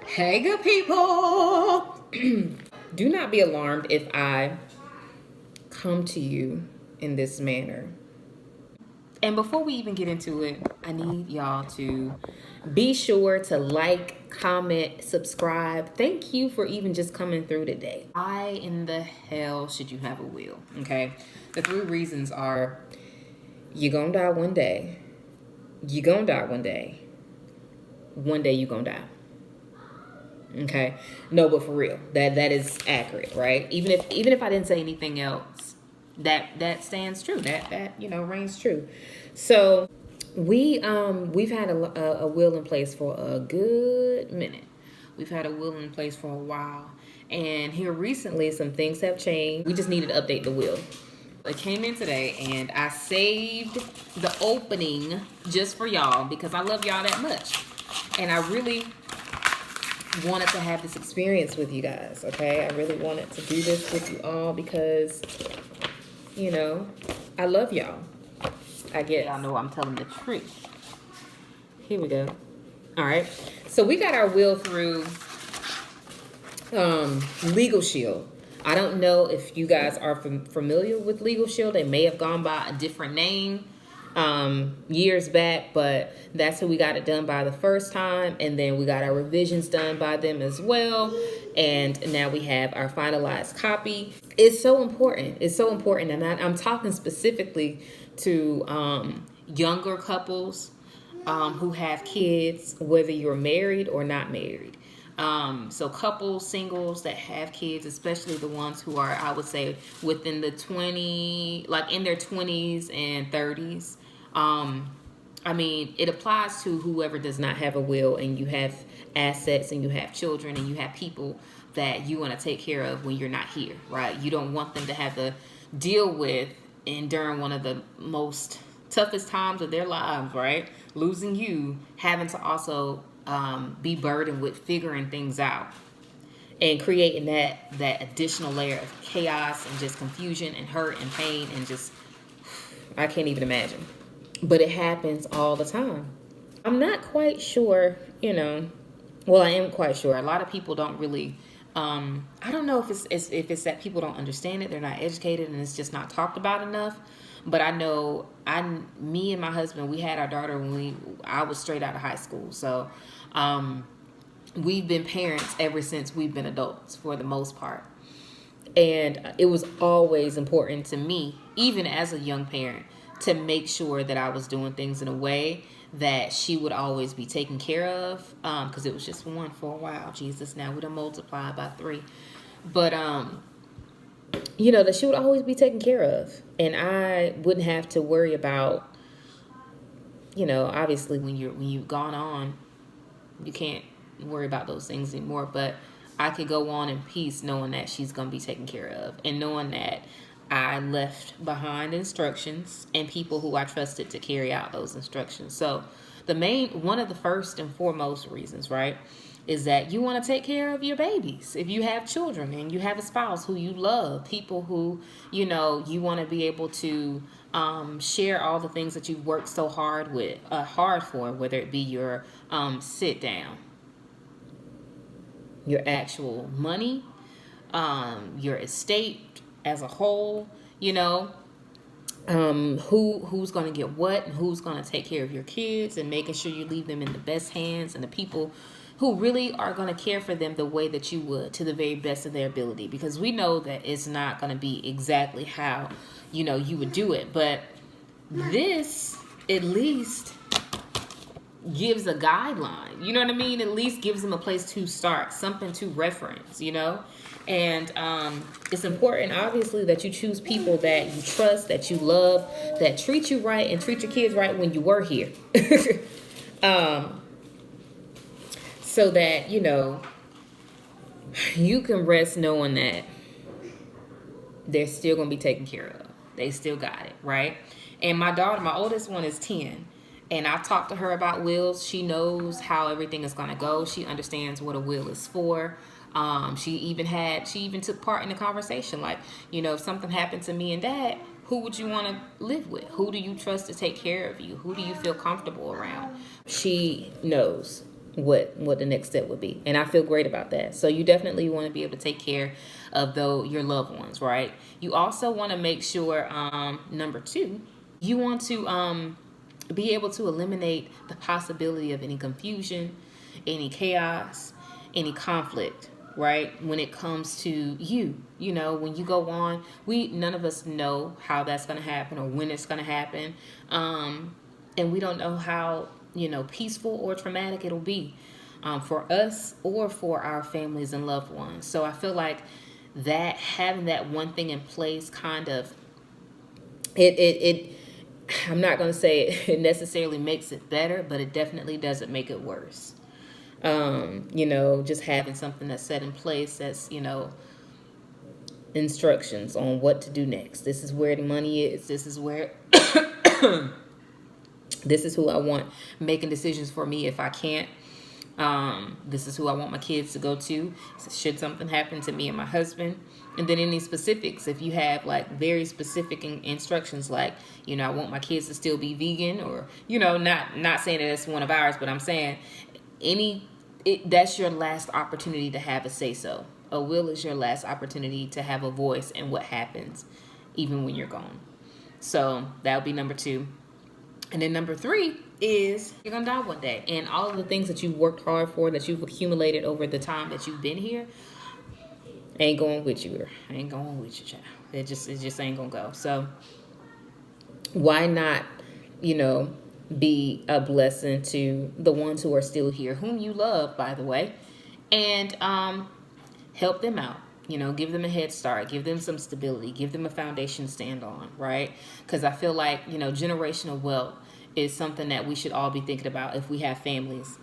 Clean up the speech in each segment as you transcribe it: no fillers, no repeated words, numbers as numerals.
Hey, good people. Do not be alarmed if I come to you in this manner. And before we even get into it, I need y'all to be sure to like, comment, subscribe. Thank you for even just coming through today. Why in the hell should you have a will? Okay. The three reasons are you're gonna die one day. You're gonna die one day. One day you're gonna die. Okay. No, but for real, that is accurate, right? Even if I didn't say anything else, that stands true. That reigns true. So we've had a will in place for a good minute. We've had a will in place for a while, and here recently some things have changed. We just needed to update the will. It came in today, and I saved the opening just for y'all because I love y'all that much, and I really wanted to have this experience with you guys. Okay, I really wanted to do this with you all because I love y'all. I guess y'all know I'm telling the truth. Here we go. All right, so we got our will through Legal Shield. I don't know if you guys are familiar with Legal Shield. They may have gone by a different name years back, but that's who we got it done by the first time, and then we got our revisions done by them as well, and now we have our finalized copy. It's so important. It's so important, and I'm talking specifically to younger couples who have kids, whether you're married or not married. So couples, singles that have kids, especially the ones who are, I would say, within the in their 20s and 30s. It applies to whoever does not have a will and you have assets and you have children and you have people that you want to take care of when you're not here, right? You don't want them to have to deal with and during one of the most toughest times of their lives, right? Losing you, having to also be burdened with figuring things out and creating that additional layer of chaos and just confusion and hurt and pain and just, I can't even imagine. But it happens all the time. I'm not quite sure, well, I am quite sure. A lot of people don't really, I don't know if it's that people don't understand it, they're not educated, and it's just not talked about enough. But I know, me and my husband, we had our daughter when I was straight out of high school. So, we've been parents ever since we've been adults for the most part. And it was always important to me, even as a young parent, to make sure that I was doing things in a way that she would always be taken care of. Because it was just one for a while. Jesus, now we done multiplied by 3. But, that she would always be taken care of. And I wouldn't have to worry about, obviously when you've gone on, you can't worry about those things anymore. But I could go on in peace knowing that she's going to be taken care of. And knowing that I left behind instructions and people who I trusted to carry out those instructions. So one of the first and foremost reasons, right, is that you want to take care of your babies. If you have children and you have a spouse who you love, people who, you want to be able to share all the things that you've worked so hard for, whether it be your sit down, your actual money, your estate as a whole, who's going to get what and who's going to take care of your kids, and making sure you leave them in the best hands and the people who really are going to care for them the way that you would, to the very best of their ability, because we know that it's not going to be exactly how you would do it, but this at least gives a guideline, you know what I mean? At least gives them a place to start, something to reference, and it's important, obviously, that you choose people that you trust, that you love, that treat you right and treat your kids right when you were here. So that, you can rest knowing that they're still going to be taken care of. They still got it, right? And my daughter, my oldest one, is 10. And I've talked to her about wills. She knows how everything is going to go. She understands what a will is for. She even took part in the conversation. Like, if something happened to me and Dad, who would you want to live with? Who do you trust to take care of you? Who do you feel comfortable around? She knows. what the next step would be. And I feel great about that. So you definitely want to be able to take care of your loved ones, right? You also want to make sure, number two, you want to be able to eliminate the possibility of any confusion, any chaos, any conflict, right? When it comes to you know, when you go on, none of us know how that's going to happen or when it's going to happen. And we don't know how, you know, peaceful or traumatic it'll be for us or for our families and loved ones. So I feel like that having that one thing in place kind of, it I'm not going to say it necessarily makes it better, but it definitely doesn't make it worse. You know, just having something that's set in place that's, you know, instructions on what to do next. This is where the money is. This is where, this is who I want making decisions for me if I can't. This is who I want my kids to go to should something happen to me and my husband. And then any specifics, if you have like very specific instructions, like, you know, I want my kids to still be vegan, or, you know, not saying that it's one of ours, but I'm saying that's your last opportunity to have a say so. A will is your last opportunity to have a voice in what happens, even when you're gone. So that would be number two. And then number three is you're going to die one day. And all of the things that you've worked hard for, that you've accumulated over the time that you've been here, ain't going with you. Ain't going with you, child. It just ain't going to go. So why not, you know, be a blessing to the ones who are still here, whom you love, by the way, and help them out. You know, give them a head start, give them some stability, give them a foundation to stand on, right? Because I feel like, you know, generational wealth is something that we should all be thinking about if we have families,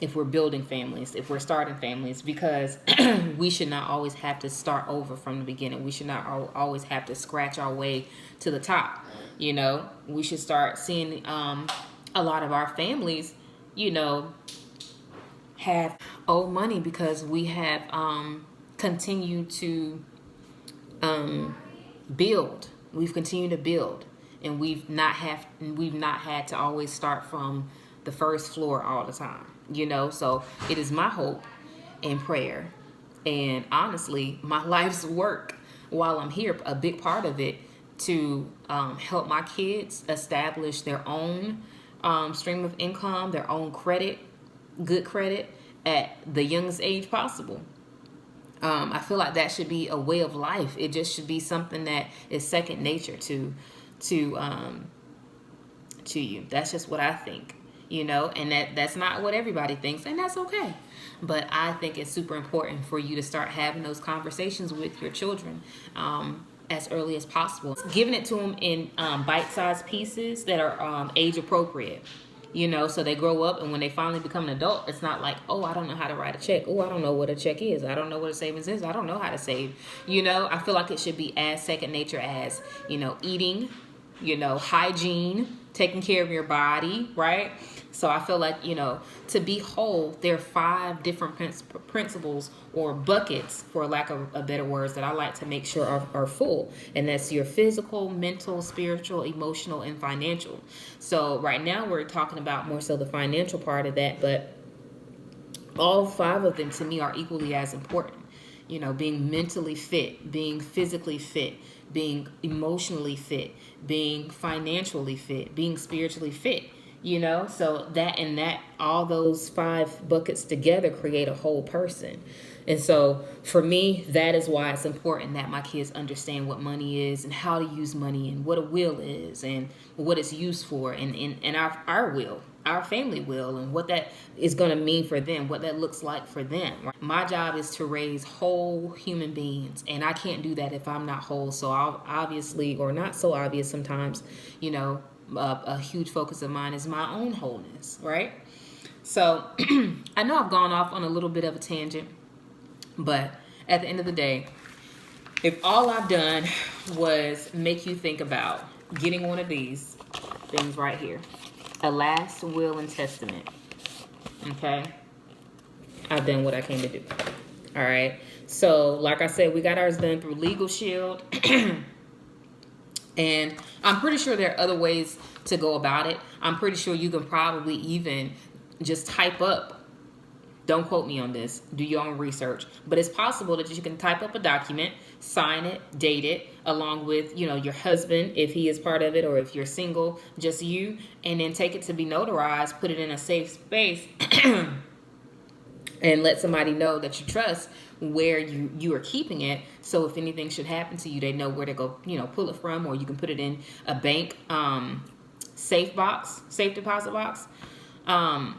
if we're building families, if we're starting families, because we should not always have to start over from the beginning. We should not always have to scratch our way to the top. You know, we should start seeing a lot of our families, you know, have owe money because we have continued to build. We've continued to build, and we've not had to always start from the first floor all the time. You know, so it is my hope and prayer, and honestly, my life's work while I'm here, a big part of it, to help my kids establish their own stream of income, their own credit, good credit, at the youngest age possible. I feel like that should be a way of life. It just should be something that is second nature to you. That's just what I think, you know, and that's not what everybody thinks, and that's okay. But I think it's super important for you to start having those conversations with your children as early as possible. Giving it to them in bite-sized pieces that are age appropriate. You know, so they grow up, and when they finally become an adult, it's not like, oh, I don't know how to write a check. Oh, I don't know what a check is. I don't know what a savings is. I don't know how to save. You know, I feel like it should be as second nature as, you know, eating, you know, hygiene, taking care of your body, right? So I feel like, you know, to be whole, there are 5 different principles or buckets, for lack of a better words, that I like to make sure are full. And that's your physical, mental, spiritual, emotional, and financial. So right now we're talking about more so the financial part of that, but all 5 of them to me are equally as important. You know, being mentally fit, being physically fit, being emotionally fit, being financially fit, being spiritually fit. You know, so all those 5 buckets together create a whole person. And so for me, that is why it's important that my kids understand what money is and how to use money and what a will is and what it's used for, and our will, our family will, and what that is going to mean for them, what that looks like for them. Right? My job is to raise whole human beings, and I can't do that if I'm not whole. So I'll obviously, or not so obvious sometimes, you know, a huge focus of mine is my own wholeness, right? So I know I've gone off on a little bit of a tangent, but at the end of the day, if all I've done was make you think about getting one of these things right here, a last will and testament, okay, I've done what I came to do. All right. So like I said, we got ours done through Legal Shield. And I'm pretty sure there are other ways to go about it. I'm pretty sure you can probably even just type up. Don't quote me on this. Do your own research. But it's possible that you can type up a document, sign it, date it, along with, your husband, if he is part of it, or if you're single, just you, and then take it to be notarized, put it in a safe space, and let somebody know that you trust where you are keeping it. So if anything should happen to you, they know where to go, pull it from, or you can put it in a bank safe deposit box.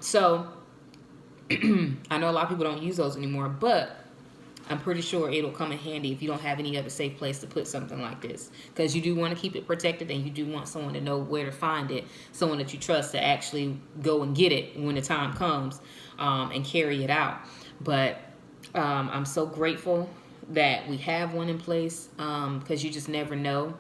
So I know a lot of people don't use those anymore, but I'm pretty sure it'll come in handy if you don't have any other safe place to put something like this, because you do want to keep it protected, and you do want someone to know where to find it, someone that you trust to actually go and get it when the time comes, and carry it out. But I'm so grateful that we have one in place, because you just never know.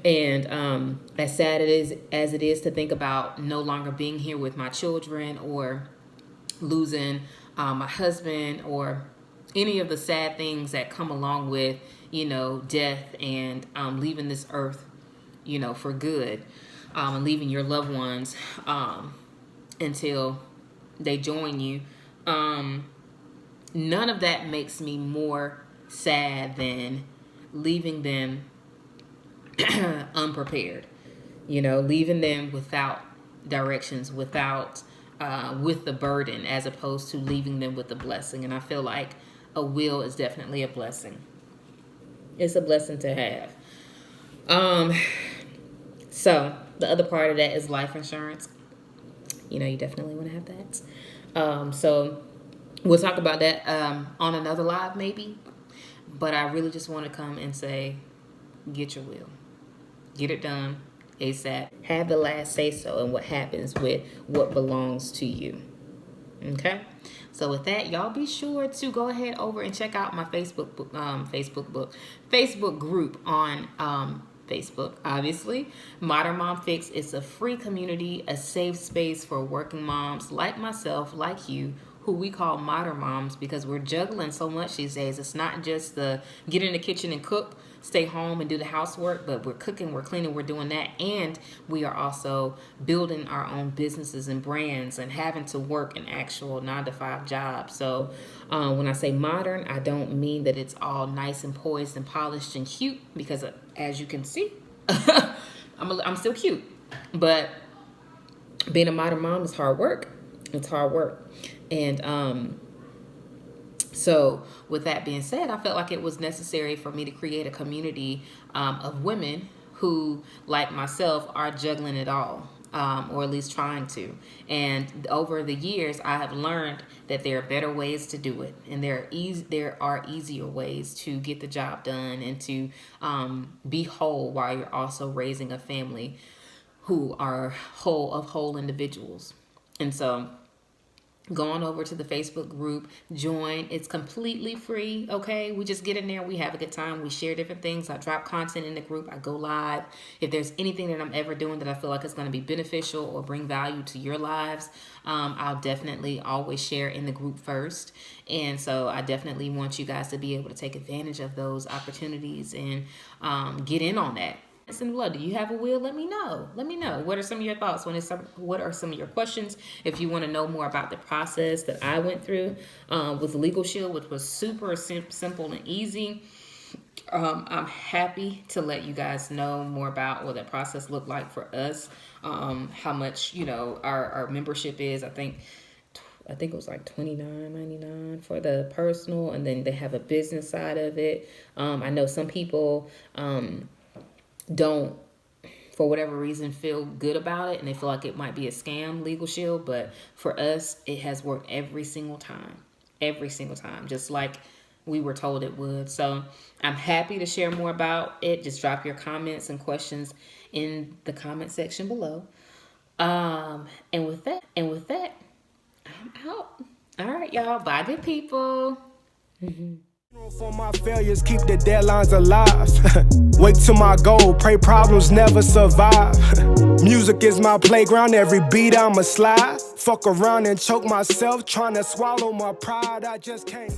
And as sad as it is to think about no longer being here with my children, or losing my husband, or any of the sad things that come along with, death, and leaving this earth, for good, and leaving your loved ones until they join you. None of that makes me more sad than leaving them unprepared, leaving them without directions, without with the burden, as opposed to leaving them with the blessing. And I feel like a will is definitely a blessing. It's a blessing to have. So the other part of that is life insurance. You definitely want to have that. So we'll talk about that on another live maybe. But I really just want to come and say, get your will. Get it done ASAP. Have the last say so in what happens with what belongs to you. Okay? So with that, y'all be sure to go ahead over and check out my Facebook group on Facebook, obviously. Modern Mom Fix. It's a free community, a safe space for working moms like myself, like you, who we call modern moms, because we're juggling so much these days. It's not just the get in the kitchen and cook, stay home and do the housework, but we're cooking, we're cleaning, we're doing that, and we are also building our own businesses and brands and having to work an actual 9-to-5 job. So when I say modern, I don't mean that it's all nice and poised and polished and cute, because as you can see, I'm still cute, but being a modern mom is hard work. It's hard work. And so with that being said, I felt like it was necessary for me to create a community of women who, like myself, are juggling it all, or at least trying to. And over the years, I have learned that there are better ways to do it, and there are easier ways to get the job done and to be whole while you're also raising a family who are whole individuals. And so go on over to the Facebook group, join. It's completely free, okay? We just get in there, we have a good time, we share different things. I drop content in the group, I go live. If there's anything that I'm ever doing that I feel like is going to be beneficial or bring value to your lives, I'll definitely always share in the group first. And so I definitely want you guys to be able to take advantage of those opportunities and get in on that. In blood. Do you have a will? Let me know. What are some of your thoughts? What are some of your questions? If you want to know more about the process that I went through with Legal Shield, which was super simple and easy, I'm happy to let you guys know more about what that process looked like for us. How much our membership is. I think it was like $29.99 for the personal, and then they have a business side of it. I know some people don't, for whatever reason, feel good about it, and they feel like it might be a scam, Legal Shield. But for us, it has worked every single time, just like we were told it would. So I'm happy to share more about it. Just drop your comments and questions in the comment section below. And with that, I'm out. All right, y'all. Bye, good people. For my failures, keep the deadlines alive. Wake to my goal, pray problems never survive. Music is my playground, every beat I'ma slide. Fuck around and choke myself, trying to swallow my pride, I just can't.